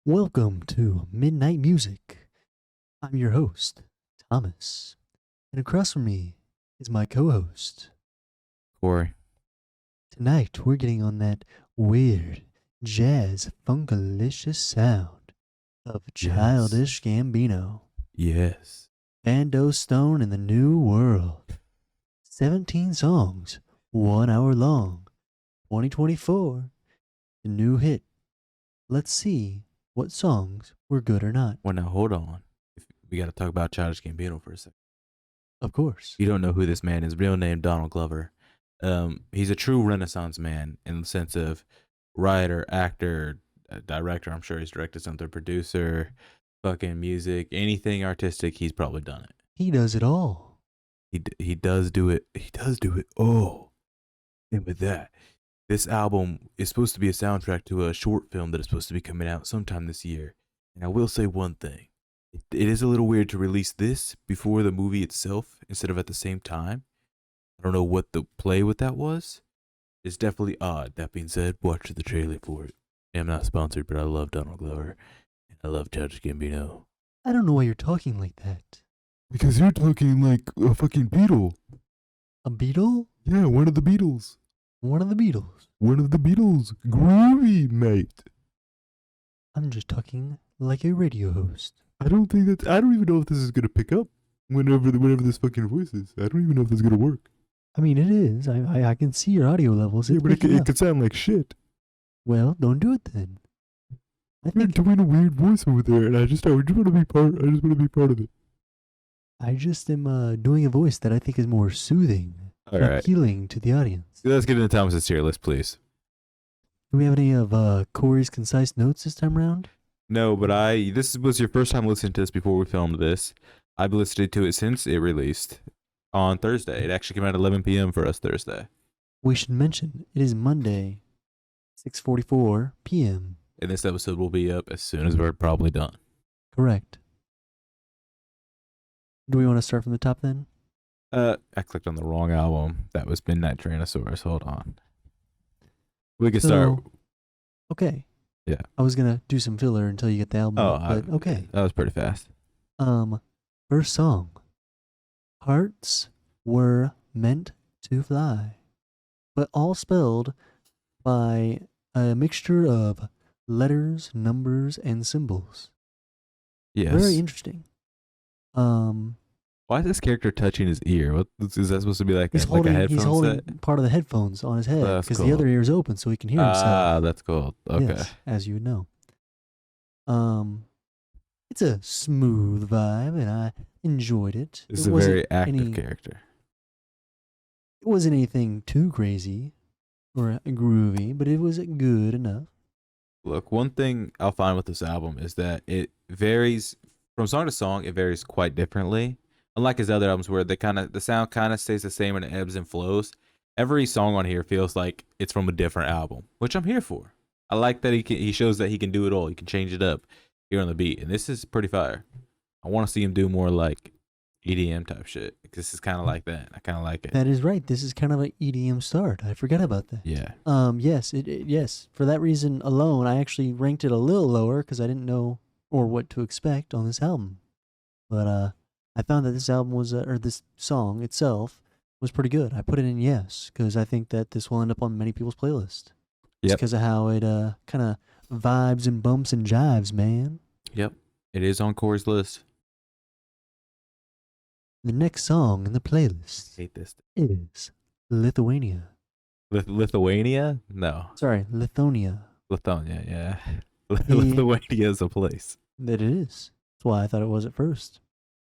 Welcome to Midnight Music. I'm your host, Thomas, and across from me is my co host. Corey. Tonight we're getting on that weird jazz funkalicious sound of Childish Gambino. Yes. Bando Stone in the New World. 17 songs, 1 hour long. 2024, the new hit. Let's see what songs were good or not. Well, now hold on. We got to talk about Childish Gambino for a second. Of course. You don't know who this man is. Real name Donald Glover. He's a true Renaissance man in the sense of writer, actor, director. I'm sure he's directed something, producer, fucking music, anything artistic. He's probably done it. He does it all. He does do it. He does do it. Oh, and with that, this album is supposed to be a soundtrack to a short film that is supposed to be coming out sometime this year. And I will say one thing. It is a little weird to release this before the movie itself instead of at the same time. I don't know what the play with that was. It's definitely odd. That being said, watch the trailer for it. I'm not sponsored, but I love Donald Glover. And I love Childish Gambino. I don't know why you're talking like that. Because you're talking like a fucking Beatle. A Beatle? Yeah, one of the Beatles. One of the Beatles. One of the Beatles. Groovy, mate. I'm just talking like a radio host. I don't even know if this is gonna pick up whenever this fucking voice is. I don't even know if this is gonna work. I mean, it is. I can see your audio levels. Yeah, It's but picking it up. could sound like shit. Well, don't do it then. I You're think doing a weird voice over there, and I just want to be part. I just want to be part of it. I just am doing a voice that I think is more soothing, All right, appealing to the audience. let's get into Thomas's tier list, please. Do we have any of Corey's concise notes this time around? No, but this was your first time listening to this before we filmed this. I've listened to it since it released on Thursday. It actually came out at 11 p.m. for us Thursday. We should mention it is Monday, 6:44 p.m. And this episode will be up as soon as we're probably done. Correct. Do we want to start from the top then? I clicked on the wrong album. That was Midnight Tyrannosaurus. Hold on. We can start. Okay. Yeah. I was gonna do some filler until you get the album. But okay. That was pretty fast. First song. Hearts were meant to fly, but all spelled by a mixture of letters, numbers, and symbols. Yes. Very interesting. Why is this character touching his ear? What is that supposed to be like? He's like a headphone he's holding set? part of the headphones on his head That's because cool. the other ear is open, so he can hear himself. Ah, that's cool. Okay. Yes, as you would know. It's a smooth vibe, and I enjoyed it. This is It a wasn't very active any- character. It wasn't anything too crazy or groovy, but it was good enough. Look, one thing I'll find with this album is that it varies from song to song. It varies quite differently. Unlike his other albums, where the sound kind of stays the same and it ebbs and flows. Every song on here feels like it's from a different album, which I'm here for. I like that he shows that he can do it all. He can change it up here on the beat, and this is pretty fire. I want to see him do more like EDM type shit. This is kind of like that. I kind of like it. That is right. This is kind of an EDM start. I forgot about that. Yeah. Yes, yes. For that reason alone, I actually ranked it a little lower because I didn't know or what to expect on this album. But I found that this album was, or this song itself was pretty good. I put it in yes because I think that this will end up on many people's playlist. Just because of how it kind of vibes and bumps and jives, man. Yep. It is on Corey's list. The next song in the playlist Hate this. is Lithuania. Lithuania? No. Sorry, Lithonia. Lithuania, yeah. Lithuania is a place. That it is. That's why I thought it was at first.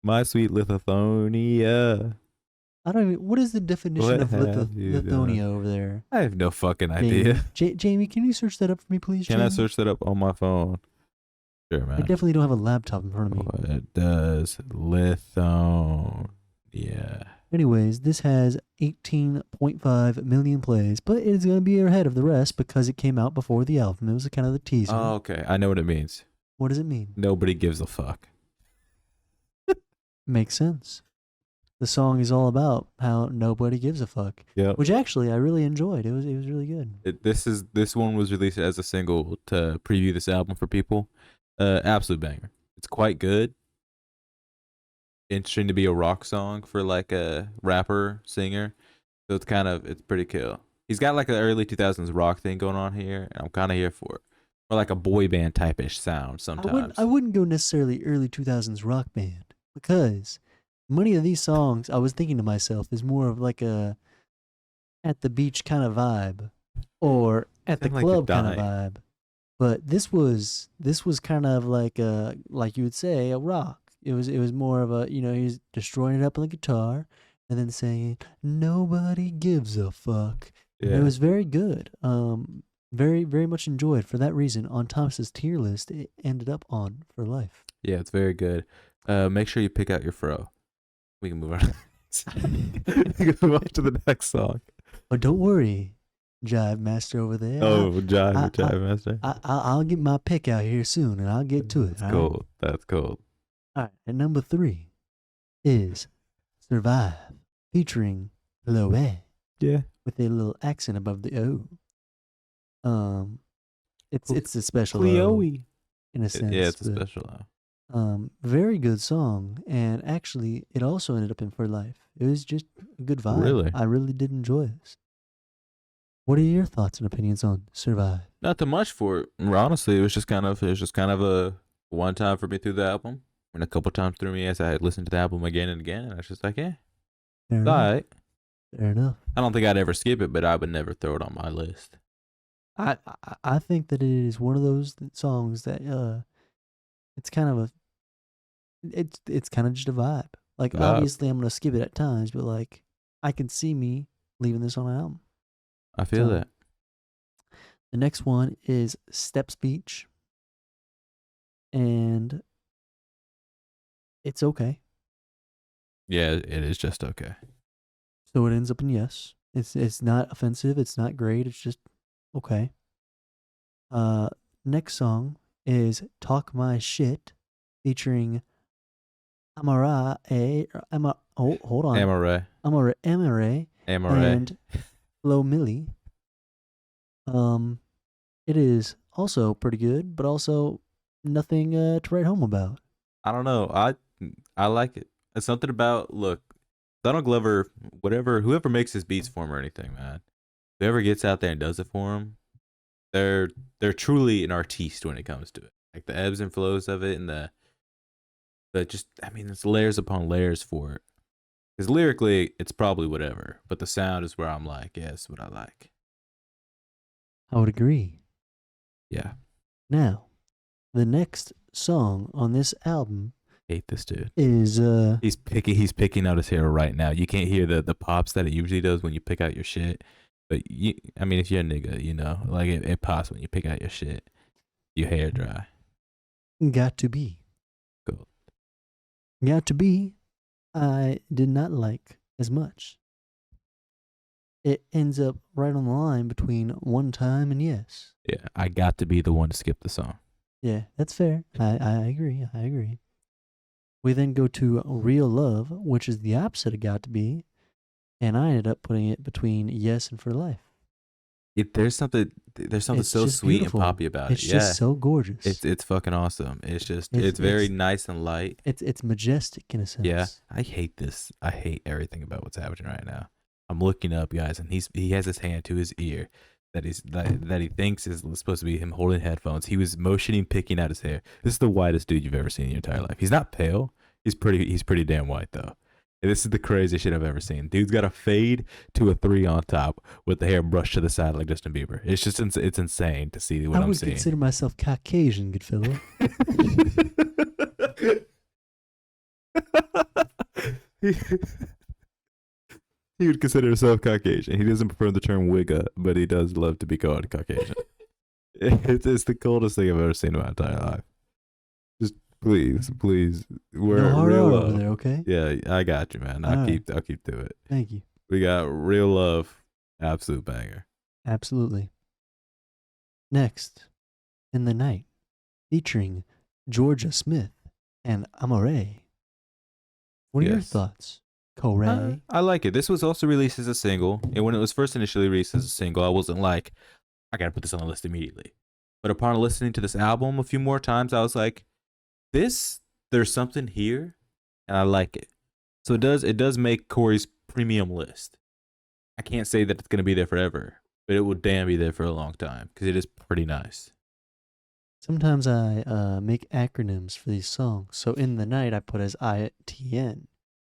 My sweet Lithuania. I don't even. What is the definition What of have you Lithonia done? over there? I have no fucking idea. Jamie, can you search that up for me, please? Can I Jamie? search that up on my phone? Sure, I man. definitely don't have a laptop in front of me. What does Lithuania? Anyways, this has 18.5 million plays, but it is going to be ahead of the rest because it came out before the album. It was kind of the teaser. Oh, okay. I know what it means. What does it mean? Nobody gives a fuck. Makes sense. The song is all about how nobody gives a fuck, Yep. which actually I really enjoyed. It was really good. This one was released as a single to preview this album for people. Absolute banger. It's quite good. Interesting to be a rock song for like a rapper singer. So it's pretty cool. He's got like an early 2000s rock thing going on here, and I'm kind of here for it. Or like a boy band type ish sound I sometimes. wouldn't go necessarily early 2000s rock band because many of these songs I was thinking to myself is more of like a at the beach kind of vibe or at the Sound like you're club kind of dying. vibe. But this was kind of like you would say a rock. It was more of a he's destroying it up on the guitar and then saying nobody gives a fuck. And it Yeah. was very good. Very very much enjoyed for that reason. On Thomas's tier list, it ended up on for life. Yeah, it's very good. Make sure you pick out your fro. We can move on. We can move on to the next song. But don't worry, Jive Master over there. Oh, Jive, I, I, Jive Master. I'll get my pick out here soon, and I'll get to it. That's all right? cold. That's cold. All right, and number 3 is Survive, featuring Chloe Yeah. with a little accent above the O. It's a special O Cleoe. in a sense. Yeah, it's a but, special. very good song, and actually, it also ended up in For Life. It was just a good vibe. Really? I really did enjoy this. What are your thoughts and opinions on Survive? Not too much for it. Honestly, it was just kind of a one time for me through the album, and a couple times through me as I had listened to the album again and again, and I was just like, yeah, Fair it's enough. alright. Fair enough. I don't think I'd ever skip it, but I would never throw it on my list. I think that it is one of those songs that it's kind of a it's kind of just a vibe. Like Vibe. obviously I'm gonna skip it at times, but like I can see me leaving this on an album. I feel So, that. The next one is Step Speech, and it's okay. Yeah, it is just okay. So it ends up in yes. It's not offensive. It's not great. It's just okay. Next song is Talk My Shit, featuring Amara A. Hold on. Amaray. Amare Amaray. and Flo Milli. It is also pretty good, but also nothing to write home about. I don't know. I like it. It's something about look. Donald Glover, whoever makes his beats for him or anything, man. Whoever gets out there and does it for him, they're truly an artiste when it comes to it. Like the ebbs and flows of it, and the just it's layers upon layers for it. Because lyrically, it's probably whatever, but the sound is where I'm like, yeah, it's what I like. I would agree. Yeah, Now, the next song on this album hate this dude. is He's picking out his hair right now. You can't hear the pops that it usually does when you pick out your shit. But if you're a nigga, like it pops when you pick out your shit. Your hair dry. Got to Be. Cool. Got to Be, I did not like as much. It ends up right on the line between One Time and Yes. Yeah, I got to be the one to skip the song. Yeah, that's fair. I agree. I agree. We then go to Real Love, which is the opposite of Got to Be, and I ended up putting it between Yes and For Life. There's something It's so just sweet beautiful. and poppy about It's it. Yeah, just so gorgeous. it's fucking awesome. It's It's- very it's- nice and light. It's majestic in a sense. Yeah, I hate this. I hate everything about what's happening right now. I'm looking up, guys, and he has his hand to his ear that he thinks is supposed to be him holding headphones. He was motioning, picking out his hair. This is the whitest dude you've ever seen in your entire life. He's not pale. He's pretty damn white though. And this is the craziest shit I've ever seen. Dude's got a fade to a 3 on top with the hair brushed to the side like Justin Bieber. It's just it's insane to see what I I'm would seeing. consider myself Caucasian, good fellow. He would consider himself Caucasian. He doesn't prefer the term wigga, but he does love to be called Caucasian. It's the coldest thing I've ever seen in my entire life. Just please, we're No hard real R love. over there, okay? Yeah, I got you, man. I'll Alright. keep to it. Thank you. We got Real Love, absolute banger. Absolutely. Next, In the Night, featuring Georgia Smith and Amare. What are your Yes. thoughts, Corey? I like it. This was also released as a single, and when it was first initially released as a single, I wasn't like, I gotta put this on the list immediately. But upon listening to this album a few more times, I was like, there's something here, and I like it. So it does make Corey's premium list. I can't say that it's gonna be there forever, but it will damn be there for a long time because it is pretty nice. Sometimes I make acronyms for these songs. So in the night I put as ITN.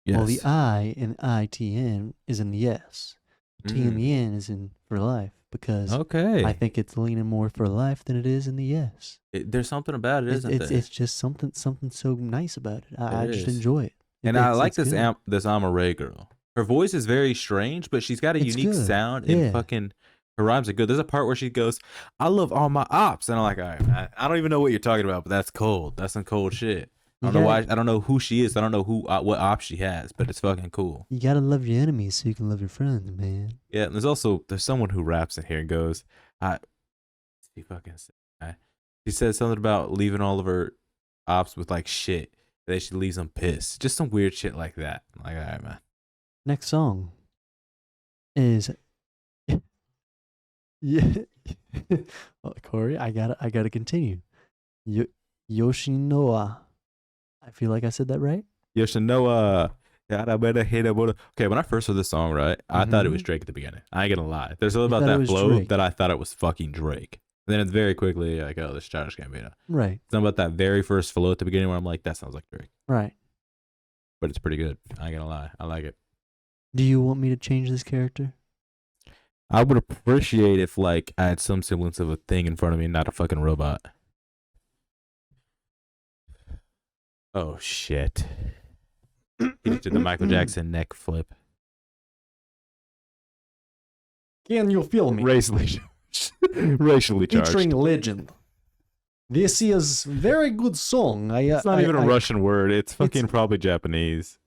Yes. Well, the I in ITN is in the yes. T in the N is in for life because Okay. I think it's leaning more for life than it is in the yes. There's something about it, isn't there? It's just something so nice about it. I just is. enjoy it. And I like it's good. this Amaray girl. Her voice is very strange, but she's got a It's unique good. sound, and Yeah. fucking her rhymes are good. There's a part where she goes, "I love all my ops," and I'm like, all right, man, I don't even know what you're talking about, but that's cold. That's some cold shit. I don't know why. I don't know who she is. I don't know what ops she has, but it's fucking cool. You gotta love your enemies so you can love your friends, man. Yeah, and there's someone who raps in here and goes, she fucking she says something about leaving all of her ops with like shit. That she leaves them pissed. Just some weird shit like that. I'm like, all right, man. Next song is yeah. Oh, Corey, I gotta continue. Yoshinoa. I feel like I said that right. Yoshinoa. Okay, when I first heard this song, right, I thought it was Drake at the beginning. I ain't gonna lie. There's something about that flow that I thought it was fucking Drake. And then it's very quickly like, oh, this is Childish Gambino. Right. Something about that very first flow at the beginning where I'm like, that sounds like Drake. Right. But it's pretty good. I ain't gonna lie. I like it. Do you want me to change this character? I would appreciate if like I had some semblance of a thing in front of me, not a fucking robot. Oh shit. He just did the Michael Jackson neck flip. Can you feel me? Racially charged. Featuring Legend. This is very good song. It's not even a Russian word. It's fucking probably Japanese.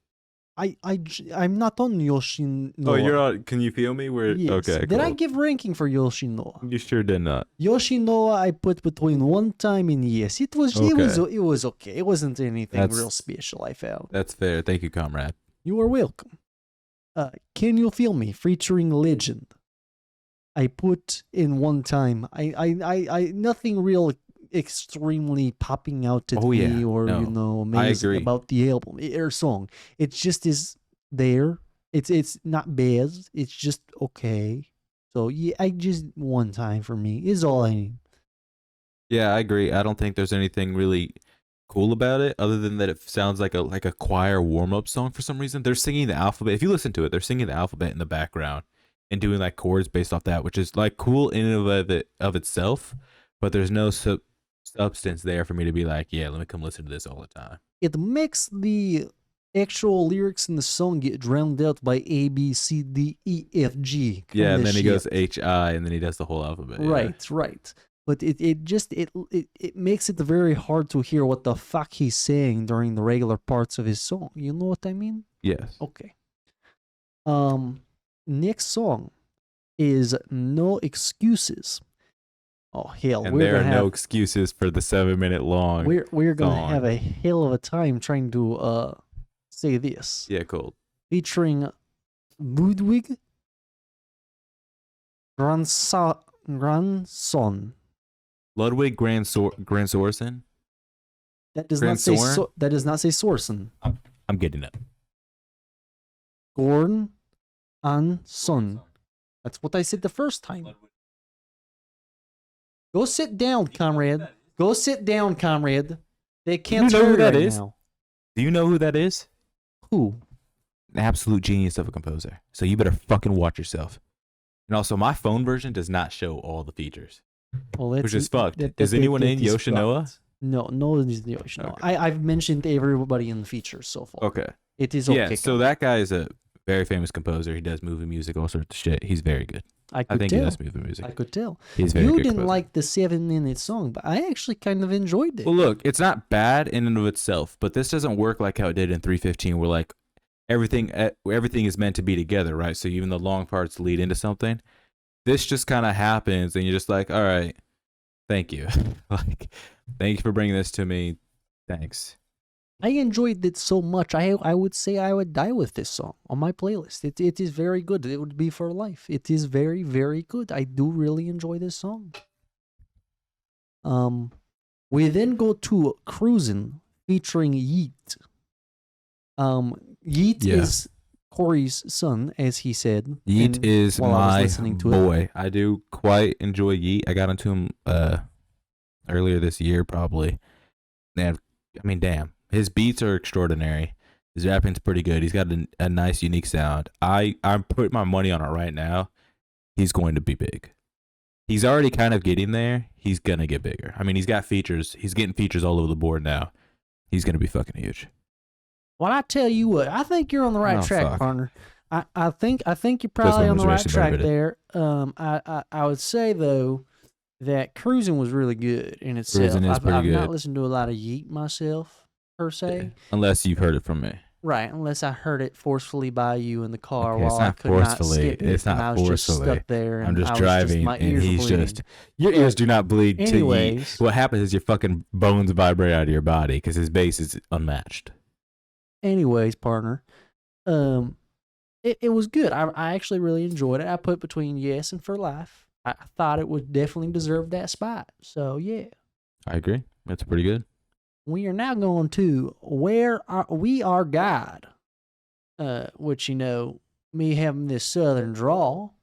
I'm not on Yoshinoa. Oh, you're on. Can you feel me? Yes. Okay. Did I Cool. give ranking for Yoshinoa? You sure did not. Yoshinoa, I put between 1 time and yes. It was okay. It wasn't anything real special. I found. That's fair. Thank you, comrade. You are welcome. Can You Feel Me? Featuring Legend. I put in 1 time. I nothing real extremely popping out at me or amazing about the album or song. It just is there. It's not bad. It's just okay. So yeah, I just 1 time for me is all I need. Yeah, I agree. I don't think there's anything really cool about it other than that it sounds like a choir warm-up song for some reason. They're singing the alphabet. If you listen to it, they're singing the alphabet in the background and doing like chords based off that, which is like cool in and of itself, but there's no substance there for me to be like, yeah, let me come listen to this all the time. It makes the actual lyrics in the song get drowned out by A, B, C, D, E, F, G. Yeah, and then he goes H, I, and then he does the whole alphabet. Right. But it makes it very hard to hear what the fuck he's saying during the regular parts of his song. You know what I mean? Yes. Okay. Next song is No Excuses. Oh hell! And there are no excuses for the 7-minute long. We're gonna have a hell of a time trying to say this. Yeah, cool. Featuring Ludwig Grandson. Ludwig Grandsorsen. That does not say. That does not say Sorsen. I'm getting it. Gorn and Son. That's what I said the first time. Go sit down, comrade. Go sit down, comrade. They can't hear who that right is? now. Do you know who that is? Who? An absolute genius of a composer. So you better fucking watch yourself. And also, my phone version does not show all the features, which is fucked. Is anyone in Yoshinoa? No one is the Yoshinoa. Okay. I've mentioned everybody in the features so far. Okay. It is okay. Yeah, so that guy is a very famous composer. He does movie music, all sorts of shit. He's very good. I think he does movie music. I could tell. He's very you good didn't composer. like the 7-minute song, but I actually kind of enjoyed it. Well, look, it's not bad in and of itself, but this doesn't work like how it did in 315, where like everything is meant to be together, right? So even the long parts lead into something. This just kind of happens, and you're just like, all right, thank you. Like, thank you for bringing this to me. Thanks. I enjoyed it so much. I would say I would die with this song on my playlist. It is very good. It would be for life. It is very, very good. I do really enjoy this song. We then go to Cruisin' featuring Yeet. Yeet Yeah. is Corey's son, as he said. Yeet is while I was my listening to boy. I do quite enjoy Yeet. I got into him earlier this year, probably. And I mean, damn, his beats are extraordinary. His rapping's pretty good. He's got a nice, unique sound. I'm putting my money on it right now. He's going to be big. He's already kind of getting there. He's gonna get bigger. I mean, he's got features. He's getting features all over the board now. He's gonna be fucking huge. Well, I tell you what, I think you're on the right track, fuck. partner. I think you're probably on the right track there. I would say though that Cruisin' was really good in itself. Cruisin' is pretty I've not good. listened to a lot of Yeet myself per se. Yeah. Unless you've heard it from me. Right, unless I heard it forcefully by you in the car Okay, while it's I not could not forcefully. skip it. It's not and I was just forcefully. stuck there. And I'm just I was driving, my and ears he's bleeding. just your ears do not bleed. Anyways. What happens is your fucking bones vibrate out of your body because his bass is unmatched. Anyways, partner, it was good. I actually really enjoyed it. I put between Yes and For Life. I thought it would definitely deserve that spot. So yeah, I agree. That's pretty good. we are now going to We Are God, which me having this southern drawl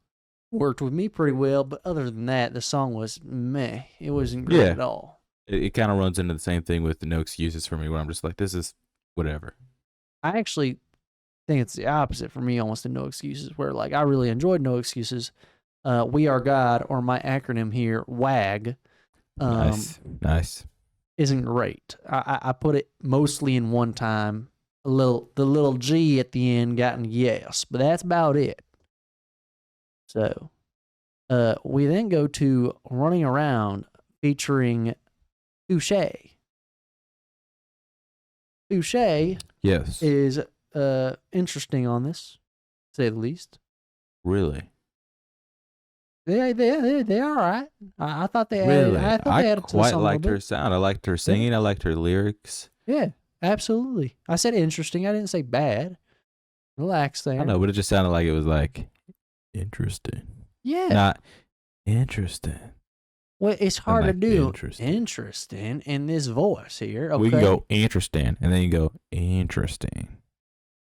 worked with me pretty well. But other than that, the song was meh. It wasn't great at all. It kind of runs into the same thing with the No Excuses for me, where I'm just like, this is whatever. I actually think it's the opposite for me almost in No Excuses, where like I really enjoyed No Excuses. We Are God, or my acronym here, WAG, Nice. isn't great. I put it mostly in one time. The little G at the end got in Yes, but that's about it. So we then go to Running Around featuring Touche. Touche Yes. is interesting on this, to say the least. Really? They all right. I thought they Really? I thought they added to the quite song a liked little her bit. sound. I liked her singing. I liked her lyrics. Yeah, absolutely. I said interesting. I didn't say bad. Relax there. I don't know, but it just sounded like it was like interesting. Yeah. Not interesting. Well, it's hard like to do interesting. in this voice here. Okay. We can go interesting, and then you go interesting.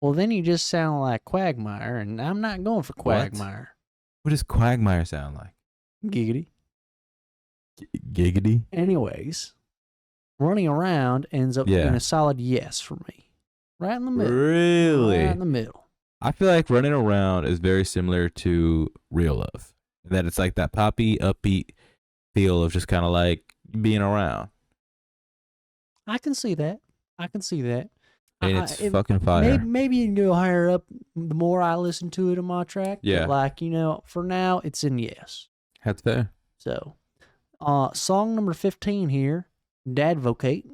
Well, then you just sound like Quagmire, and I'm not going for Quagmire. What does Quagmire sound like? Giggity. Giggity? Anyways, Running Around ends up being a solid yes for me. Right in the middle. Really? Right in the middle. I feel like Running Around is very similar to Real Love. That it's like that poppy, upbeat feel of just kind of like being around. I can see that. And it's fucking fire. Maybe you can go higher up the more I listen to it on my track. Yeah. But like, for now, it's in yes. That's fair. So, song number 15 here, Dadvocate.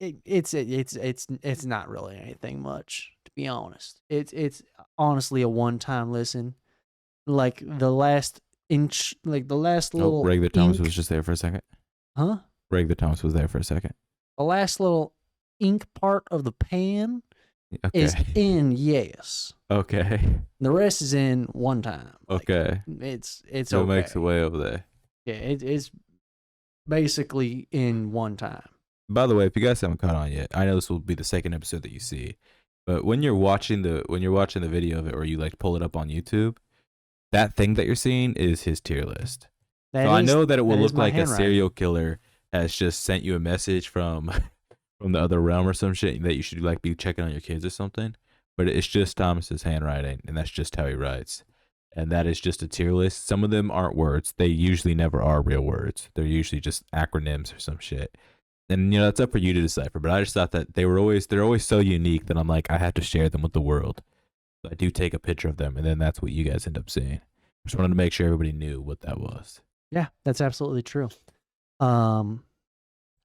It's not really anything much, to be honest. It's honestly a one-time listen. Like the last little. Regular Thomas ink- was just there for a second. Huh? Regular Thomas was there for a second. The last little ink part of the pan Okay. is in yes. Okay. The rest is in one time. Like, Okay. It's So okay. it makes its way over there. Yeah, it's basically in one time. By the way, if you guys haven't caught on yet, I know this will be the second episode that you see, but when you're watching the video of it, or you like pull it up on YouTube, that thing that you're seeing is his tier list. I know that it will look like a serial killer has just sent you a message from the other realm or some shit that you should like be checking on your kids or something. But it's just Thomas's handwriting, and that's just how he writes. And that is just a tier list. Some of them aren't words. They usually never are real words. They're usually just acronyms or some shit. And it's up for you to decipher. But I just thought that they're always so unique that I'm like, I have to share them with the world. So I do take a picture of them, and then that's what you guys end up seeing. Just wanted to make sure everybody knew what that was. Yeah, that's absolutely true.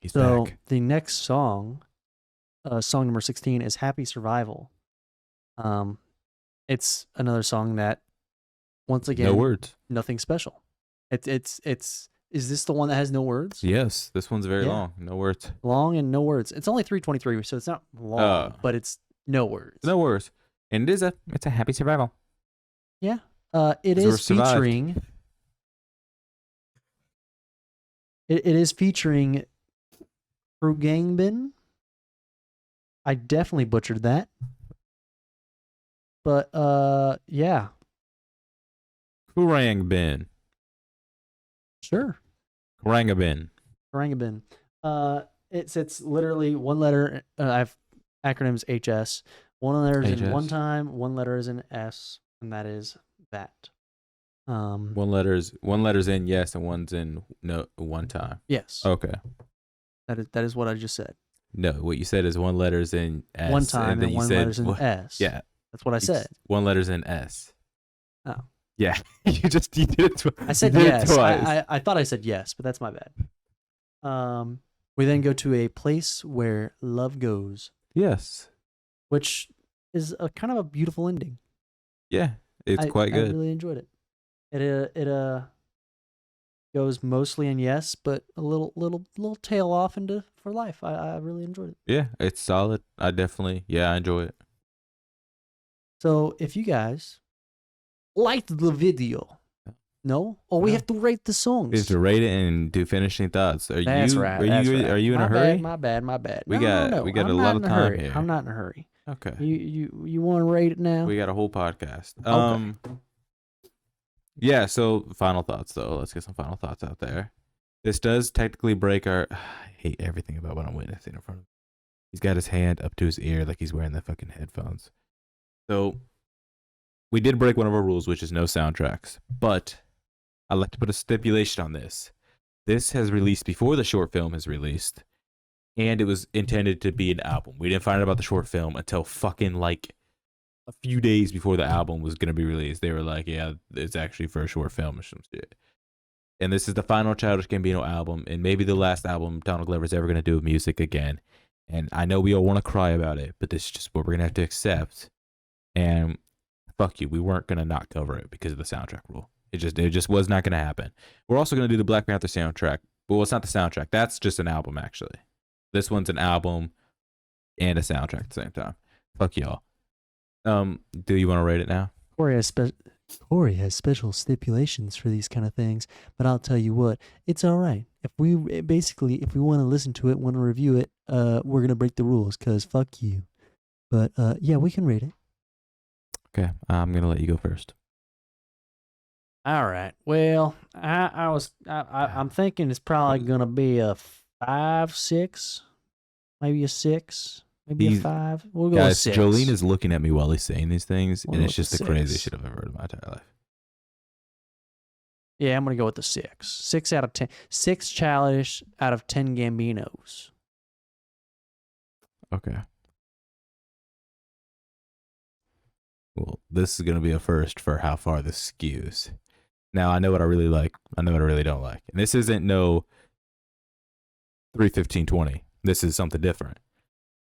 He's So back. the next song, song number 16, is Happy Survival. It's another song that, once again, No words. nothing special. It's is this the one that has no words? Yes, this one's very long. No words. Long and no words. It's only 3:23, so it's not long, but it's no words. No words. And it's a happy survival. Yeah, It is featuring. It is featuring Gambino. I definitely butchered that. But yeah. Kurangabin. Sure. Kurangabin. It's literally one letter. I have acronyms HS. One letter is in one time, one letter is in S, and that is that. One letter's in yes, and one's in no one time. Yes. Okay. That is what I just said. No, what you said is one letter's in S. One time and then one letter's in S. Yeah. That's what I said. One letter's in S. Oh. Yeah. you did it twice. I said yes. I thought I said yes, but that's my bad. We then go to a place where love goes. Yes. Which is a kind of a beautiful ending. Yeah, it's quite good. I really enjoyed it. It goes mostly in yes, but a little tail off into for life. I really enjoyed it. Yeah, it's solid. I enjoy it. So if you guys liked the video, we have to rate the songs. We have to rate it and do finishing thoughts. That's right. Are you in a hurry? My bad. We got a lot of time here. I'm not in a hurry. Okay. You want to rate it now? We got a whole podcast. Okay. Yeah, so final thoughts though. Let's get some final thoughts out there. This does technically break our I hate everything about what I'm witnessing in front of him. He's got his hand up to his ear like he's wearing the fucking headphones. So we did break one of our rules, which is no soundtracks. But I'd like to put a stipulation on this. This has released before the short film has released, and it was intended to be an album. We didn't find out about the short film until fucking like a few days before the album was going to be released. They were like, yeah, it's actually for a short film or some shit. And this is the final Childish Gambino album, and maybe the last album Donald Glover's ever going to do with music again. And I know we all want to cry about it, but this is just what we're going to have to accept. And fuck you, we weren't going to not cover it because of the soundtrack rule. It just was not going to happen. We're also going to do the Black Panther soundtrack. Well, it's not the soundtrack. That's just an album, actually. This one's an album and a soundtrack at the same time. Fuck y'all. Do you want to rate it now? Corey has special stipulations for these kind of things, but I'll tell you what, it's all right. If we want to listen to it, want to review it, we're gonna break the rules because fuck you. But yeah, we can rate it. Okay, I'm gonna let you go first. All right. Well, I'm thinking it's probably gonna be a 5, 6, maybe a 6. Maybe a 5. We'll go guys, 6. Jolene is looking at me while he's saying these things, and it's just the 6. craziest shit I've ever heard in my entire life. Yeah, I'm going to go with the 6. 6 out of 10. 6 Childish out of 10 Gambinos. Okay. Well, this is going to be a first for how far this skews. Now, I know what I really like. I know what I really don't like. And this isn't no 3:15:20. This is something different.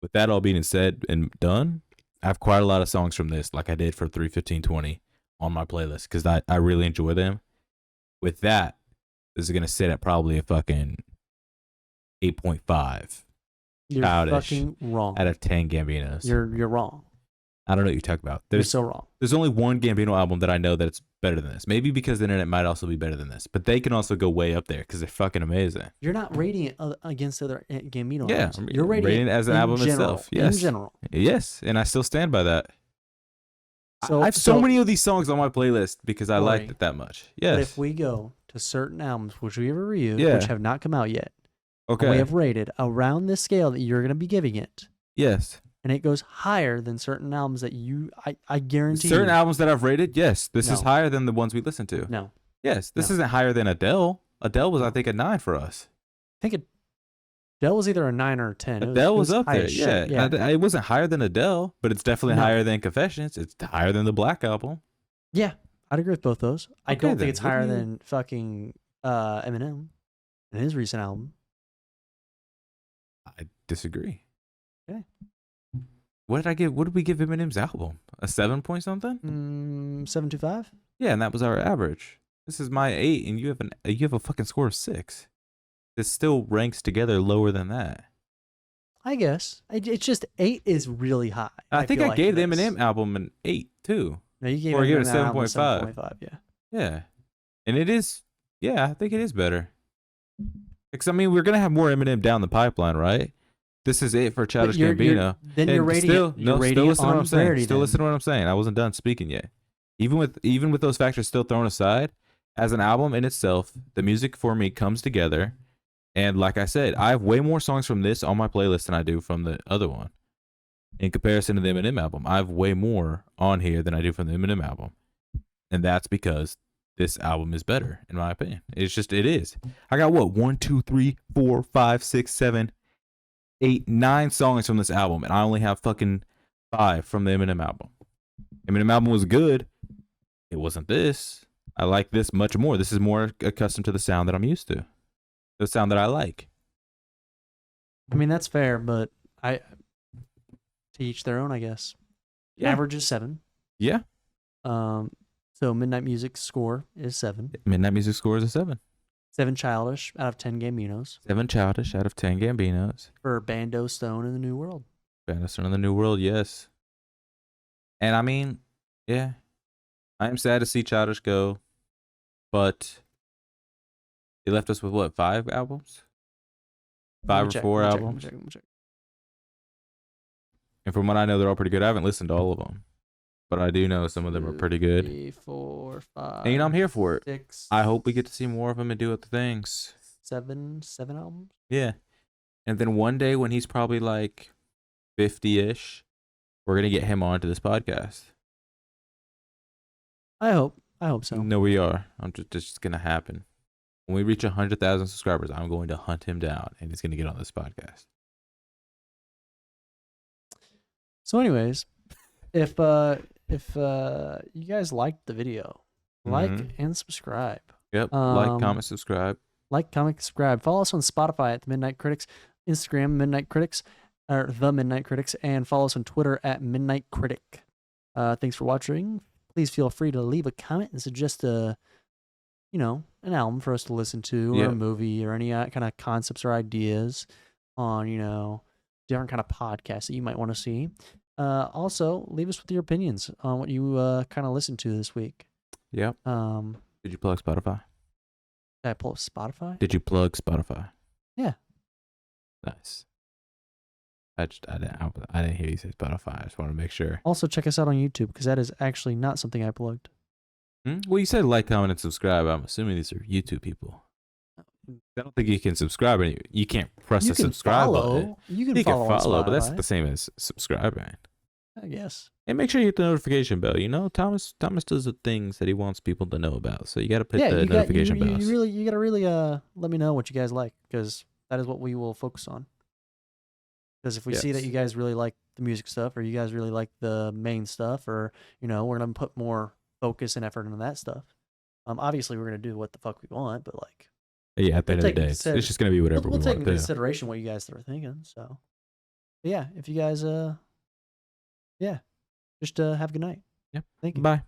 With that all being said and done, I have quite a lot of songs from this, like I did for 3:15:20 on my playlist, because I really enjoy them. With that, this is going to sit at probably a fucking 8.5. You're Childish fucking wrong. Out of 10 Gambinos. You're wrong. I don't know what you're talking about. You're so wrong. There's only one Gambino album that I know that's better than this. Maybe because the internet might also be better than this, but they can also go way up there because they're fucking amazing. You're not rating it against other Gambino yeah, albums. You're rating it as an album itself. Yes. In general. Yes, and I still stand by that. So, I have so many of these songs on my playlist because I liked it that much. Yes. But if we go to certain albums, which we have reviewed, Yeah. which have not come out yet, okay, we have rated around this scale that you're going to be giving it. Yes. And it goes higher than certain albums that I guarantee certain you. albums that I've rated, yes. This No. is higher than the ones we listened to. No. Yes. This No. isn't higher than Adele. Adele was, I think, a 9 for us. I think Adele was either a 9 or a 10. Adele was up high there. as shit. Yeah. It wasn't higher than Adele, but it's definitely No. higher than Confessions. It's higher than the Black Album. Yeah, I'd agree with both those. I Okay, don't then. think it's What do higher you- than fucking Eminem in his recent album. I disagree. Okay. What did we give Eminem's album? A 7 point something? 725? Yeah, and that was our average. This is my 8, and you have a fucking score of 6. This still ranks together lower than that. I guess. It's just 8 is really high. I think feel I like gave the this. Eminem album an 8 too. No, you gave Or give it a Eminem album 7.5. 7.5. Yeah. Yeah. And it is, yeah, I think it is better. Because, I mean, we're going to have more Eminem down the pipeline, right? This is it for Childish Gambino. Then you're rating still, it. You're no, rating still it listen to what on I'm saying. parity Still then. listen to what I'm saying. I wasn't done speaking yet. Even with those factors still thrown aside, as an album in itself, the music for me comes together. And like I said, I have way more songs from this on my playlist than I do from the other one. In comparison to the Eminem album, I have way more on here than I do from the Eminem album. And that's because this album is better, in my opinion. It is. I got what? 1, 2, 3, 4, 5, 6, 7, 8, 9 songs from this album, and I only have fucking 5 from the Eminem album. Eminem album was good. It wasn't this. I like this much more. This is more accustomed to the sound that I'm used to. The sound that I like. I mean, that's fair, but to each their own, I guess. Yeah. Average is 7. Yeah. So Midnight Music's score is 7. Midnight Music score is a 7. 7 Childish out of 10 Gambinos. 7 Childish out of 10 Gambinos. For Bando, Stone, in the New World. Bando, Stone in the New World, yes. And I mean, yeah. I am sad to see Childish go, but he left us with what, 5 albums? 5 or 4 albums? Let me check. And from what I know, they're all pretty good. I haven't listened to all of them, but I do know some of them are pretty good. 3, 4, 5. And you know, I'm here for it. 6. I hope we get to see more of him and do other things. 7 albums. Yeah. And then one day when he's probably like 50-ish, we're gonna get him onto this podcast. I hope so. No, we are. Just gonna happen. When we reach 100,000 subscribers, I'm going to hunt him down, and he's gonna get on this podcast. So, anyways, if you guys liked the video, like and subscribe. Yep. Like, comment, subscribe. Like, comment, subscribe. Follow us on Spotify at the Midnight Critics, Instagram Midnight Critics, or the Midnight Critics, and follow us on Twitter at Midnight Critic. Thanks for watching. Please feel free to leave a comment and suggest an album for us to listen to, or a movie, or any kind of concepts or ideas on, different kind of podcasts that you might want to see. Also, leave us with your opinions on what you kind of listened to this week. Yep. Did you plug Spotify? Did I pull up Spotify? Did you plug Spotify? Yeah. Nice. I didn't hear you say Spotify. I just want to make sure. Also, check us out on YouTube, because that is actually not something I plugged. Well, you said like, comment, and subscribe. I'm assuming these are YouTube people. I don't think you can subscribe. You can't press the subscribe button. You can follow, but that's the same as subscribing. I guess. And make sure you hit the notification bell. Thomas does the things that he wants people to know about. So you got to hit the notification bells. You got to really let me know what you guys like, because that is what we will focus on. Because if we see that you guys really like the music stuff, or you guys really like the main stuff, or we're gonna put more focus and effort into that stuff. Obviously we're gonna do what the fuck we want, but like. Yeah, at the end of the day, it's just gonna be whatever we'll we take want into to do. consideration what you guys are thinking. So, but yeah, if you guys, just have a good night. Yeah. Thank you. Bye.